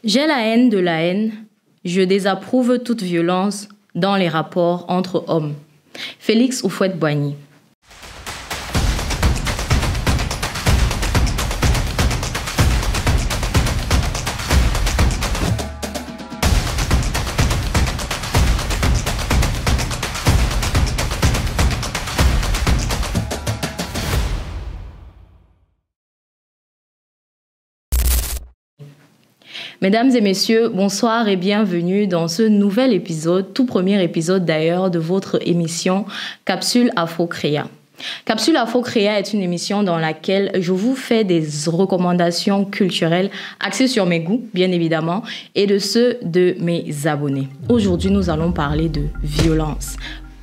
J'ai la haine de la haine. Je désapprouve toute violence dans les rapports entre hommes. Félix Houphouët-Boigny. Mesdames et messieurs, bonsoir et bienvenue dans ce nouvel épisode, tout premier épisode d'ailleurs de votre émission Capsule Afro-Créa. Capsule Afro-Créa est une émission dans laquelle je vous fais des recommandations culturelles axées sur mes goûts, bien évidemment, et de ceux de mes abonnés. Aujourd'hui, nous allons parler de violence.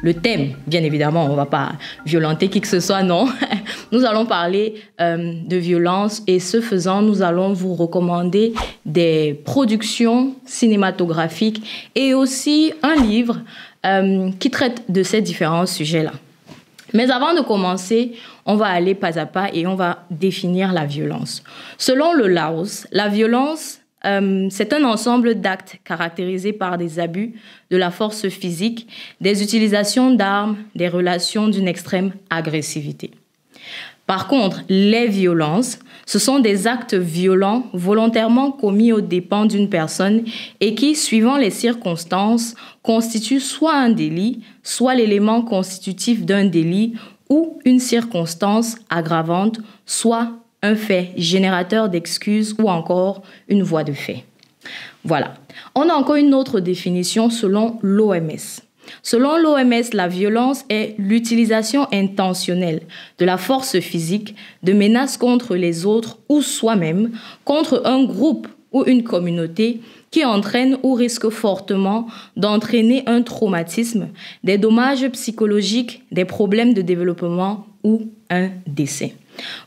Le thème, bien évidemment, on ne va pas violenter qui que ce soit, non. Nous allons parler de violence et ce faisant, nous allons vous recommander des productions cinématographiques et aussi un livre qui traite de ces différents sujets-là. Mais avant de commencer, on va aller pas à pas et on va définir la violence. Selon le Laos, la violence, c'est un ensemble d'actes caractérisés par des abus de la force physique, des utilisations d'armes, des relations d'une extrême agressivité. Par contre, les violences, ce sont des actes violents volontairement commis aux dépens d'une personne et qui, suivant les circonstances, constituent soit un délit, soit l'élément constitutif d'un délit ou une circonstance aggravante, soit un fait générateur d'excuses ou encore une voie de fait. Voilà. On a encore une autre définition selon l'OMS. Selon l'OMS, la violence est l'utilisation intentionnelle de la force physique, de menaces contre les autres ou soi-même, contre un groupe ou une communauté qui entraîne ou risque fortement d'entraîner un traumatisme, des dommages psychologiques, des problèmes de développement ou un décès.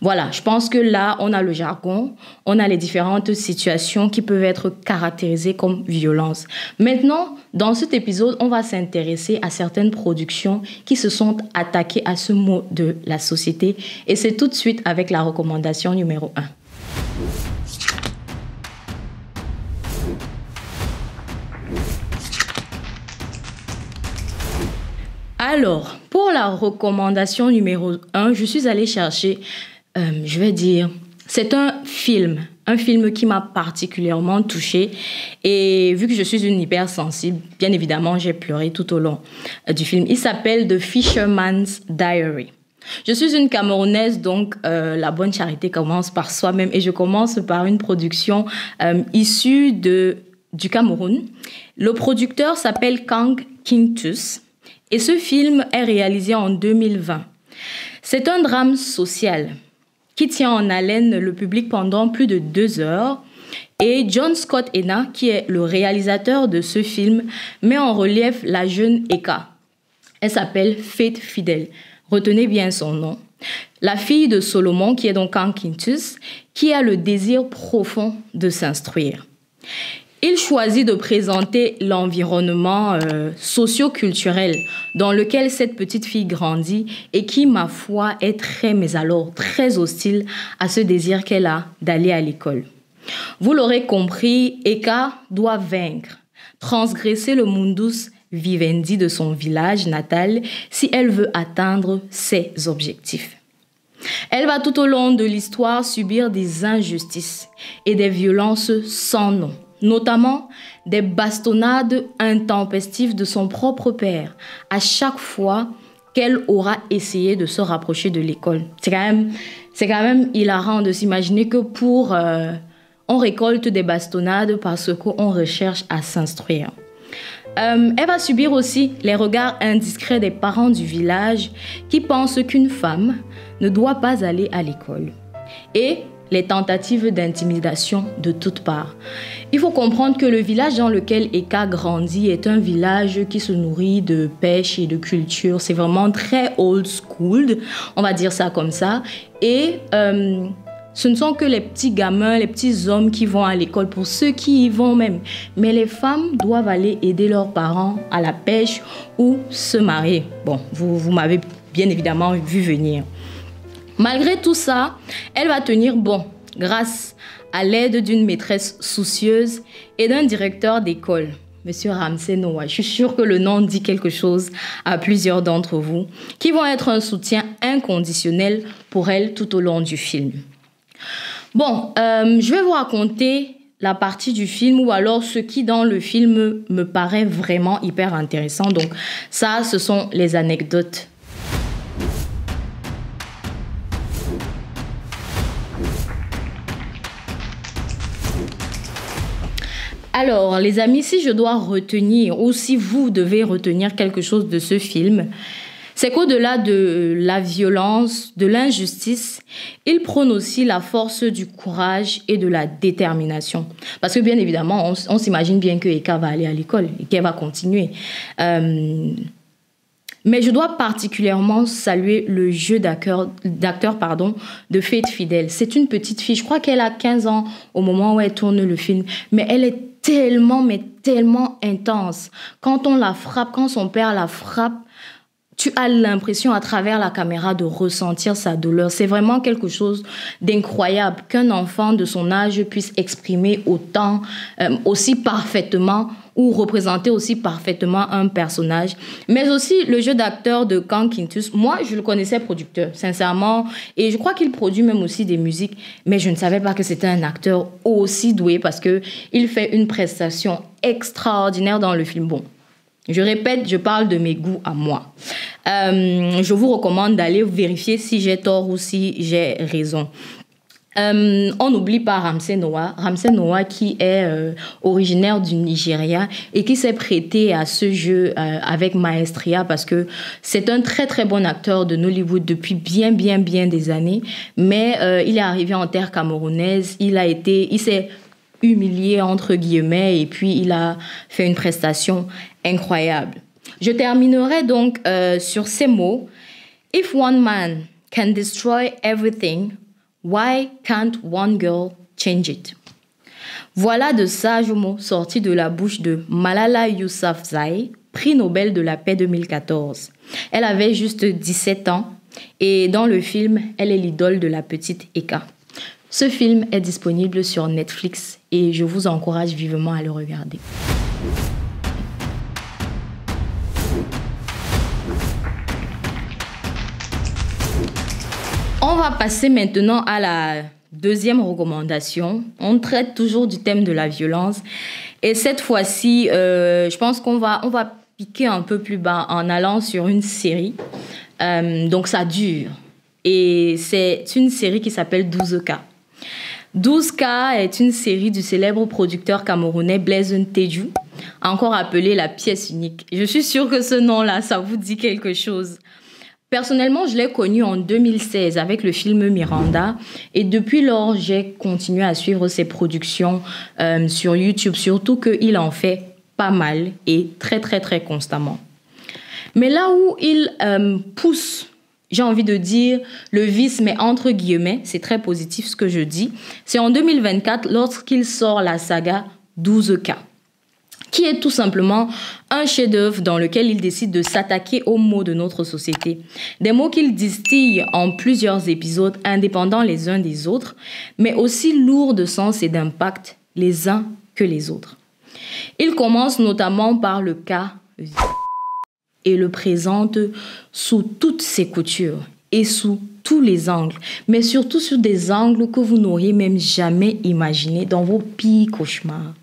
Voilà, je pense que là, on a le jargon, on a les différentes situations qui peuvent être caractérisées comme violence. Maintenant, dans cet épisode, on va s'intéresser à certaines productions qui se sont attaquées à ce mot de la société. Et c'est tout de suite avec la recommandation numéro 1. Alors, pour la recommandation numéro 1, je suis allée chercher, c'est un film qui m'a particulièrement touchée. Et vu que je suis une hypersensible, bien évidemment, j'ai pleuré tout au long du film. Il s'appelle The Fisherman's Diary. Je suis une Camerounaise, donc la bonne charité commence par soi-même. Et je commence par une production issue du Cameroun. Le producteur s'appelle Kang Kintus. Et ce film est réalisé en 2020. C'est un drame social qui tient en haleine le public pendant plus de 2 heures. Et John Scott Ena, qui est le réalisateur de ce film, met en relief la jeune Eka. Elle s'appelle Faith Fidel. Retenez bien son nom. La fille de Solomon, qui est donc Kang Kintus, qui a le désir profond de s'instruire. Il choisit de présenter l'environnement socio-culturel dans lequel cette petite fille grandit et qui, ma foi, est très hostile à ce désir qu'elle a d'aller à l'école. Vous l'aurez compris, Eka doit vaincre, transgresser le mundus vivendi de son village natal si elle veut atteindre ses objectifs. Elle va tout au long de l'histoire subir des injustices et des violences sans nom, notamment des bastonnades intempestives de son propre père à chaque fois qu'elle aura essayé de se rapprocher de l'école. C'est quand même hilarant de s'imaginer que on récolte des bastonnades parce qu'on recherche à s'instruire. Elle va subir aussi les regards indiscrets des parents du village qui pensent qu'une femme ne doit pas aller à l'école. Et les tentatives d'intimidation de toutes parts. Il faut comprendre que le village dans lequel Eka grandit est un village qui se nourrit de pêche et de culture. C'est vraiment très old school, on va dire ça comme ça. Et ce ne sont que les petits gamins, les petits hommes qui vont à l'école, pour ceux qui y vont même. Mais les femmes doivent aller aider leurs parents à la pêche ou se marier. Bon, vous m'avez bien évidemment vu venir. Malgré tout ça, elle va tenir bon grâce à l'aide d'une maîtresse soucieuse et d'un directeur d'école, Monsieur Ramsey Noah. Je suis sûre que le nom dit quelque chose à plusieurs d'entre vous, qui vont être un soutien inconditionnel pour elle tout au long du film. Bon, je vais vous raconter la partie du film ou alors ce qui dans le film me paraît vraiment hyper intéressant. Donc ça, ce sont les anecdotes. Alors, les amis, si je dois retenir ou si vous devez retenir quelque chose de ce film, c'est qu'au-delà de la violence, de l'injustice, il prône aussi la force du courage et de la détermination. Parce que bien évidemment, on s'imagine bien que Eka va aller à l'école et qu'elle va continuer. Mais je dois particulièrement saluer le jeu d'acteur de Faith Fidel. C'est une petite fille, je crois qu'elle a 15 ans au moment où elle tourne le film, mais elle est tellement intense. Quand on la frappe, quand son père la frappe, tu as l'impression à travers la caméra de ressentir sa douleur. C'est vraiment quelque chose d'incroyable qu'un enfant de son âge puisse exprimer autant, aussi parfaitement ou représenter aussi parfaitement un personnage. Mais aussi le jeu d'acteur de Kang Quintus. Moi, je le connaissais producteur, sincèrement. Et je crois qu'il produit même aussi des musiques. Mais je ne savais pas que c'était un acteur aussi doué parce qu'il fait une prestation extraordinaire dans le film. Bon. Je répète, je parle de mes goûts à moi. Je vous recommande d'aller vérifier si j'ai tort ou si j'ai raison. On n'oublie pas Ramsey Noah. Ramsey Noah qui est originaire du Nigeria et qui s'est prêté à ce jeu avec maestria parce que c'est un très bon acteur de Nollywood depuis bien des années. Mais il est arrivé en terre camerounaise. Il s'est humilié entre guillemets et puis il a fait une prestation incroyable. Je terminerai donc sur ces mots. If one man can destroy everything, why can't one girl change it? Voilà de sages mots sortis de la bouche de Malala Yousafzai, prix Nobel de la paix 2014. Elle avait juste 17 ans et dans le film, elle est l'idole de la petite Eka. Ce film est disponible sur Netflix et je vous encourage vivement à le regarder. On va passer maintenant à la deuxième recommandation. On traite toujours du thème de la violence. Et cette fois-ci, je pense qu'on va piquer un peu plus bas en allant sur une série. Donc ça dure. Et c'est une série qui s'appelle 12K. 12K est une série du célèbre producteur camerounais Blaise Ntedjou, encore appelé la pièce unique. Je suis sûre que ce nom-là, ça vous dit quelque chose. Personnellement, je l'ai connu en 2016 avec le film Miranda et depuis lors, j'ai continué à suivre ses productions sur YouTube, surtout qu'il en fait pas mal et très constamment. Mais là où il pousse, j'ai envie de dire le vice, mais entre guillemets, c'est très positif ce que je dis, c'est en 2024 lorsqu'il sort la saga 12K. Qui est tout simplement un chef-d'œuvre dans lequel il décide de s'attaquer aux maux de notre société. Des mots qu'il distille en plusieurs épisodes indépendants les uns des autres, mais aussi lourds de sens et d'impact les uns que les autres. Il commence notamment par le cas et le présente sous toutes ses coutures et sous tous les angles, mais surtout sur des angles que vous n'auriez même jamais imaginés dans vos pires cauchemars.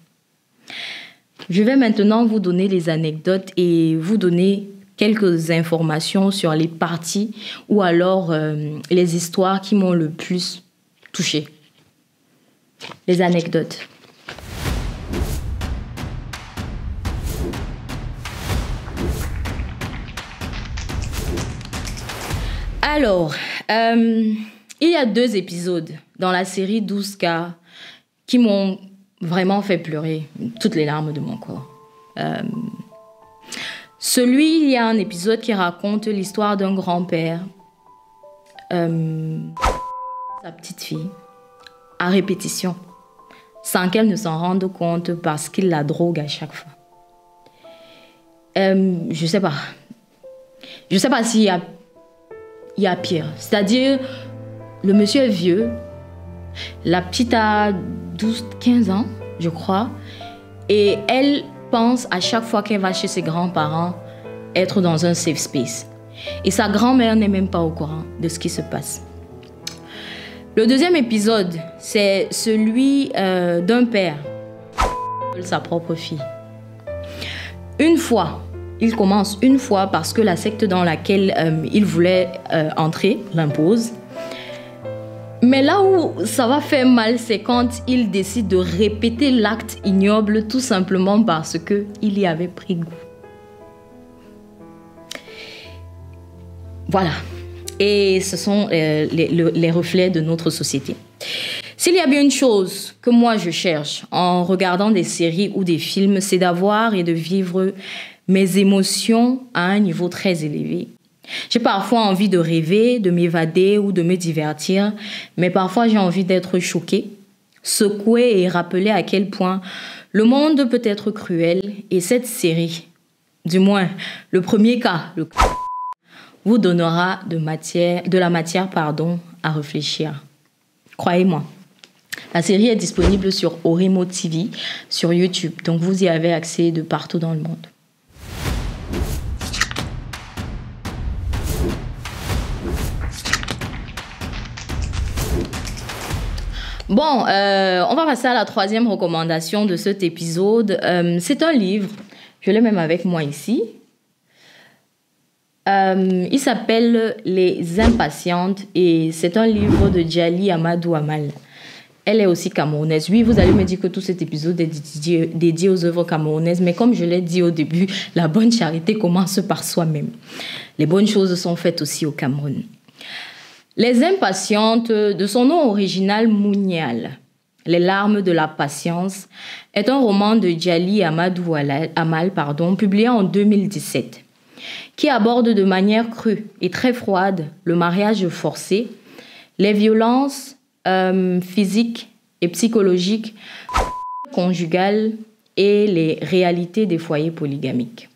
Je vais maintenant vous donner les anecdotes et vous donner quelques informations sur les parties ou alors les histoires qui m'ont le plus touchée. Les anecdotes. Alors, il y a 2 épisodes dans la série 12K qui m'ont vraiment fait pleurer toutes les larmes de mon corps. Il y a un épisode qui raconte l'histoire d'un grand-père, sa petite fille, à répétition, sans qu'elle ne s'en rende compte parce qu'il la drogue à chaque fois. Je sais pas s'il y a pire. C'est-à-dire, le monsieur est vieux, La petite a 12-15 ans, je crois. Et elle pense à chaque fois qu'elle va chez ses grands-parents être dans un safe space. Et sa grand-mère n'est même pas au courant de ce qui se passe. Le deuxième épisode, c'est celui d'un père qui sa propre fille. Il commence une fois parce que la secte dans laquelle il voulait entrer l'impose. Mais là où ça va faire mal, c'est quand il décide de répéter l'acte ignoble tout simplement parce qu'il y avait pris goût. Voilà. Et ce sont les reflets de notre société. S'il y a bien une chose que moi je cherche en regardant des séries ou des films, c'est d'avoir et de vivre mes émotions à un niveau très élevé. J'ai parfois envie de rêver, de m'évader ou de me divertir, mais parfois j'ai envie d'être choquée, secouée et rappeler à quel point le monde peut être cruel. Et cette série, du moins le premier cas, vous donnera de la matière à réfléchir. Croyez-moi. La série est disponible sur Oremo TV, sur YouTube, donc vous y avez accès de partout dans le monde. Bon, on va passer à la troisième recommandation de cet épisode. C'est un livre, je l'ai même avec moi ici. Il s'appelle Les Impatientes et c'est un livre de Djali Amadou Amal. Elle est aussi camerounaise. Oui, vous allez me dire que tout cet épisode est dédié aux œuvres camerounaises, mais comme je l'ai dit au début, la bonne charité commence par soi-même. Les bonnes choses sont faites aussi au Cameroun. Les Impatientes, de son nom original Mounial, Les larmes de la patience, est un roman de Djali Amadou Amal, publié en 2017, qui aborde de manière crue et très froide le mariage forcé, les violences physiques et psychologiques, conjugales et les réalités des foyers polygamiques.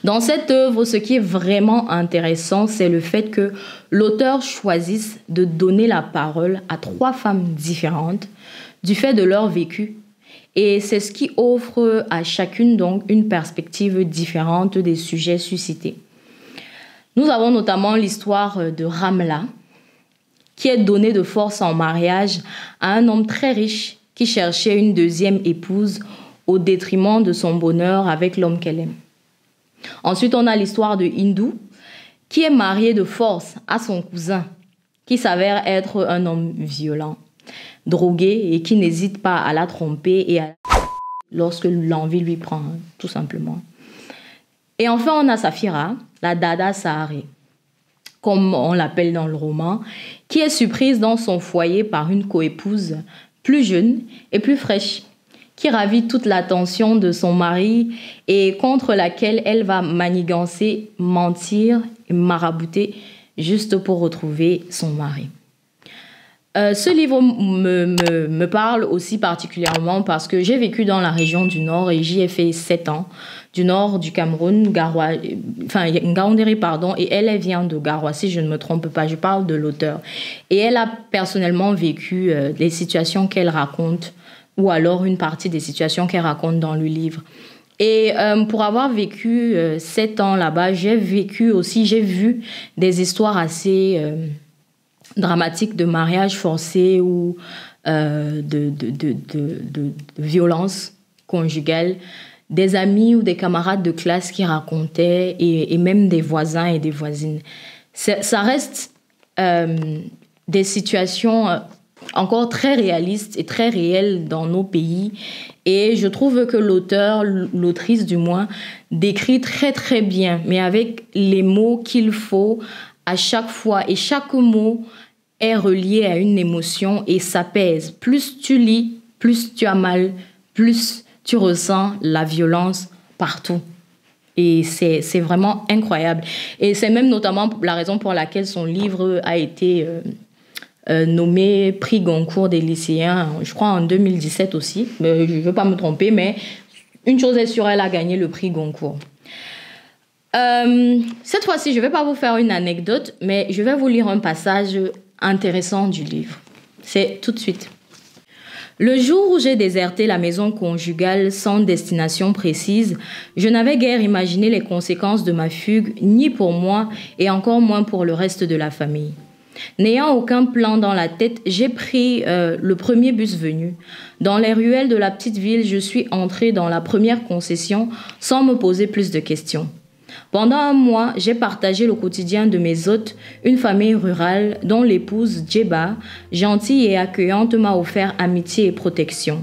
Dans cette œuvre, ce qui est vraiment intéressant, c'est le fait que l'auteur choisisse de donner la parole à 3 femmes différentes du fait de leur vécu. Et c'est ce qui offre à chacune donc une perspective différente des sujets suscités. Nous avons notamment l'histoire de Ramla, qui est donnée de force en mariage à un homme très riche qui cherchait une deuxième épouse au détriment de son bonheur avec l'homme qu'elle aime. Ensuite, on a l'histoire de Hindou, qui est marié de force à son cousin, qui s'avère être un homme violent, drogué et qui n'hésite pas à la tromper lorsque l'envie lui prend, tout simplement. Et enfin, on a Safira, la Dada Saharé, comme on l'appelle dans le roman, qui est surprise dans son foyer par une coépouse plus jeune et plus fraîche, qui ravit toute l'attention de son mari et contre laquelle elle va manigancer, mentir et marabouter juste pour retrouver son mari. Ce livre me parle aussi particulièrement parce que j'ai vécu dans la région du Nord et j'y ai fait 7 ans, du nord du Cameroun, Ngaoundéré, et elle vient de Garoua, si je ne me trompe pas, je parle de l'auteur. Et elle a personnellement vécu les situations qu'elle raconte, ou alors une partie des situations qu'elle raconte dans le livre. Et pour avoir vécu 7 ans là-bas, j'ai vu des histoires assez dramatiques de mariage forcé ou de violence conjugale, des amis ou des camarades de classe qui racontaient, et même des voisins et des voisines. Ça reste des situations encore très réalistes et très réelles dans nos pays. Et je trouve que l'autrice du moins, décrit très très bien, mais avec les mots qu'il faut à chaque fois. Et chaque mot est relié à une émotion et ça pèse. Plus tu lis, plus tu as mal, plus tu ressens la violence partout. Et c'est vraiment incroyable. Et c'est même notamment la raison pour laquelle son livre a été nommé prix Goncourt des lycéens, je crois en 2017 aussi. Je ne veux pas me tromper, mais une chose est sûre, elle a gagné le prix Goncourt. Cette fois-ci, je ne vais pas vous faire une anecdote, mais je vais vous lire un passage intéressant du livre. C'est tout de suite. Le jour où j'ai déserté la maison conjugale sans destination précise, je n'avais guère imaginé les conséquences de ma fugue, ni pour moi et encore moins pour le reste de la famille. N'ayant aucun plan dans la tête, j'ai pris le premier bus venu. Dans les ruelles de la petite ville, je suis entrée dans la première concession sans me poser plus de questions. Pendant un mois, j'ai partagé le quotidien de mes hôtes, une famille rurale dont l'épouse Djeba, gentille et accueillante, m'a offert amitié et protection.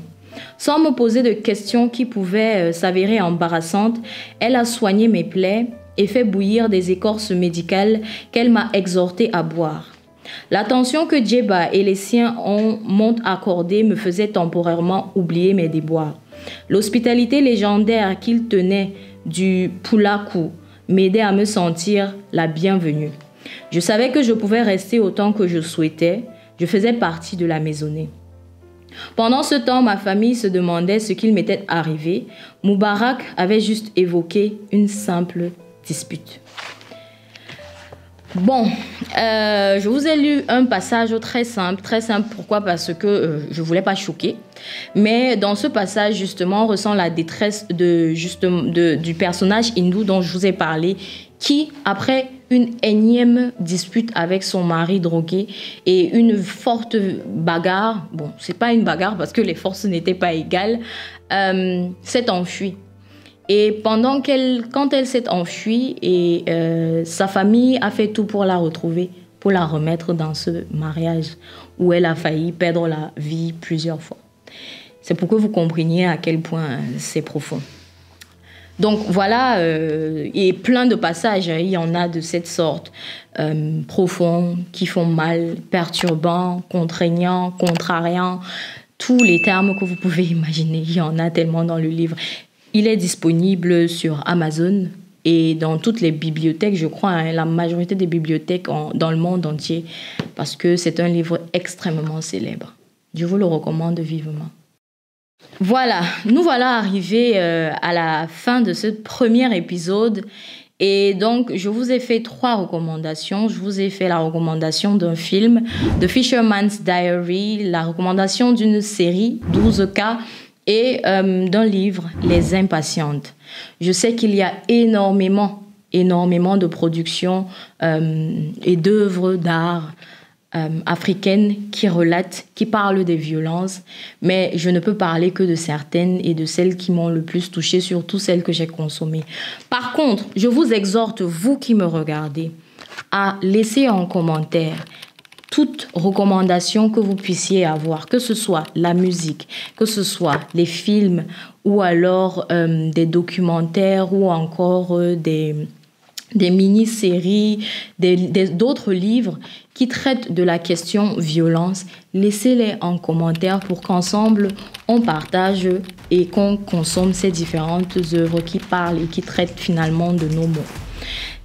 Sans me poser de questions qui pouvaient s'avérer embarrassantes, elle a soigné mes plaies et fait bouillir des écorces médicales qu'elle m'a exhorté à boire. L'attention que Djeba et les siens m'ont accordée me faisait temporairement oublier mes déboires. L'hospitalité légendaire qu'ils tenaient du Pulaku m'aidait à me sentir la bienvenue. Je savais que je pouvais rester autant que je souhaitais. Je faisais partie de la maisonnée. Pendant ce temps, ma famille se demandait ce qu'il m'était arrivé. Moubarak avait juste évoqué une simple dispute. Bon, je vous ai lu un passage très simple. Pourquoi? Parce que je ne voulais pas choquer. Mais dans ce passage, justement, on ressent la détresse du personnage hindou dont je vous ai parlé, qui, après une énième dispute avec son mari drogué et une forte bagarre, bon, c'est pas une bagarre parce que les forces n'étaient pas égales, s'est enfuie. Et quand elle s'est enfuie, et sa famille a fait tout pour la retrouver, pour la remettre dans ce mariage où elle a failli perdre la vie plusieurs fois. C'est pour que vous compreniez à quel point c'est profond. Donc voilà, et plein de passages, il y en a de cette sorte, profonds, qui font mal, perturbants, contraignants, contrariants, tous les termes que vous pouvez imaginer, il y en a tellement dans le livre. Il est disponible sur Amazon et dans toutes les bibliothèques, je crois, la majorité des bibliothèques dans le monde entier, parce que c'est un livre extrêmement célèbre. Je vous le recommande vivement. Voilà, nous voilà arrivés à la fin de ce premier épisode. Et donc, je vous ai fait 3 recommandations. Je vous ai fait la recommandation d'un film, The Fisherman's Diary, la recommandation d'une série, 12 cas, et d'un livre, Les Impatientes. Je sais qu'il y a énormément de productions et d'œuvres d'art africaines qui parlent des violences, mais je ne peux parler que de certaines et de celles qui m'ont le plus touchée, surtout celles que j'ai consommées. Par contre, je vous exhorte, vous qui me regardez, à laisser en commentaire toute recommandation que vous puissiez avoir, que ce soit la musique, que ce soit les films ou alors des documentaires ou encore des mini-séries, d'autres livres qui traitent de la question violence. Laissez-les en commentaire pour qu'ensemble, on partage et qu'on consomme ces différentes œuvres qui parlent et qui traitent finalement de nos maux.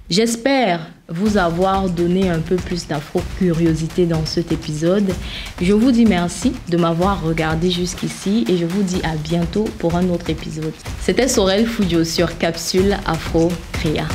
J'espère vous avoir donné un peu plus d'afro-curiosité dans cet épisode. Je vous dis merci de m'avoir regardé jusqu'ici et je vous dis à bientôt pour un autre épisode. C'était Sorel Fudio sur Capsule Afro Créa.